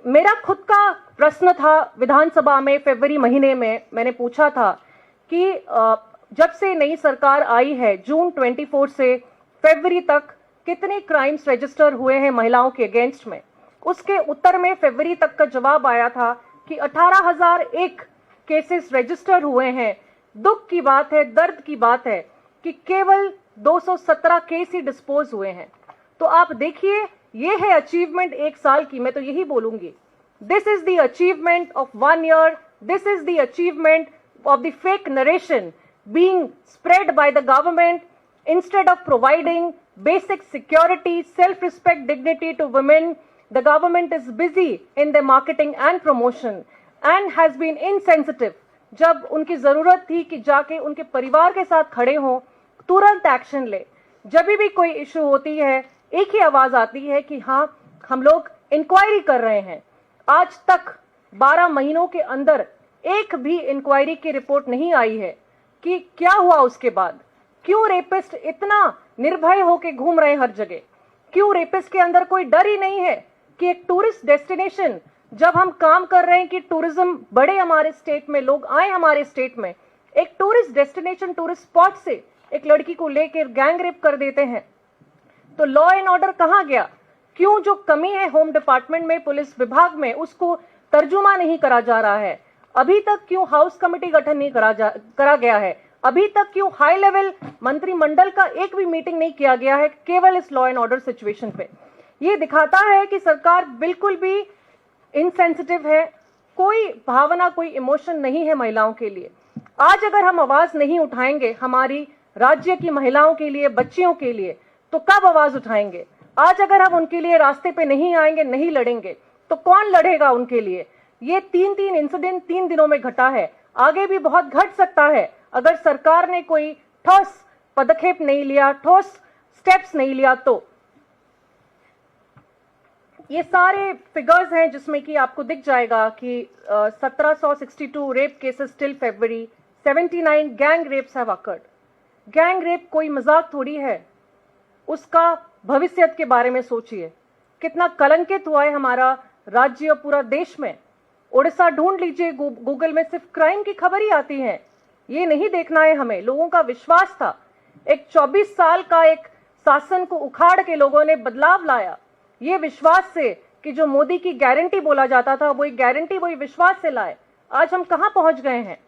मेरा खुद का प्रश्न था विधानसभा में फरवरी महीने में, मैंने पूछा था कि जब से नई सरकार आई है जून 24 से फरवरी तक कितने क्राइम्स रजिस्टर हुए हैं महिलाओं के अगेंस्ट में। उसके उत्तर में फरवरी तक का जवाब आया था कि 18,001 केसेस रजिस्टर हुए हैं। दुख की बात है, दर्द की बात है कि केवल 217 केस ही डिस्पोज हुए हैं। तो आप देखिए, ये है अचीवमेंट एक साल की। मैं तो यही बोलूंगी, this is the achievement of 1 year, this is the achievement of the fake narration being spread by the government instead of providing basic security, self-respect, dignity to women. The government is busy in their marketing and promotion and has been insensitive. जब उनकी जरूरत थी कि जाके उनके परिवार के साथ खड़े हों, तुरंत एक्शन ले। जब भी कोई इशू होती है, एक ही आवाज आती है कि हाँ, हम लोग इंक्वायरी कर रहे हैं। आज तक 12 महीनों के अंदर एक भी इंक्वायरी की रिपोर्ट नहीं आई है कि क्या हुआ उसके बाद। क्यों रेपिस्ट इतना निर्भय होकर घूम रहे हैं हर जगह? क्यों रेपिस्ट के अंदर कोई डर ही नहीं है कि एक टूरिस्ट डेस्टिनेशन, जब हम काम कर रहे हैं कि टूरिज्म बढ़े हमारे स्टेट में, लोग आए हमारे स्टेट में, एक टूरिस्ट डेस्टिनेशन, टूरिस्ट स्पॉट से एक लड़की को लेकर गैंग रेप कर देते हैं। तो लॉ एंड ऑर्डर कहां गया? क्यों जो कमी है होम डिपार्टमेंट में, पुलिस विभाग में, उसको तर्जुमा नहीं करा जा रहा है? अभी तक क्यों हाउस कमेटी गठन नहीं करा गया है? अभी तक क्यों हाई लेवल मंत्रिमंडल का एक भी मीटिंग नहीं किया गया है केवल इस लॉ एंड ऑर्डर सिचुएशन पे? ये दिखाता है कि सरकार बिल्कुल भी इनसेंसिटिव है। कोई भावना, कोई इमोशन नहीं है महिलाओं के लिए। आज अगर हम आवाज नहीं उठाएंगे हमारी राज्य की महिलाओं के लिए, बच्चियों के लिए, तो कब आवाज उठाएंगे? आज अगर हम उनके लिए रास्ते पे नहीं आएंगे, नहीं लड़ेंगे, तो कौन लड़ेगा उनके लिए? ये 3 इंसिडेंट 3 दिनों में घटा है, आगे भी बहुत घट सकता है अगर सरकार ने कोई ठोस पदक्षेप नहीं लिया, ठोस स्टेप्स नहीं लिया। तो ये सारे फिगर्स हैं जिसमें कि आपको दिख जाएगा कि 1762 rape cases till February, 79 gang rapes have occurred. Gang rape कोई मजाक थोड़ी है। उसका भविष्य के बारे में सोचिए, कितना कलंकित हुआ है हमारा राज्य, पूरा देश में। उड़ीसा ढूंढ लीजिए, गूगल में सिर्फ क्राइम की खबर ही आती है। ये नहीं देखना है हमें। लोगों का विश्वास था, एक 24 साल का एक शासन को उखाड़ के लोगों ने बदलाव लाया, ये विश्वास से कि जो मोदी की गारंटी बोला जाता था, वही गारंटी, वही विश्वास से लाए। आज हम कहां पहुंच गए हैं?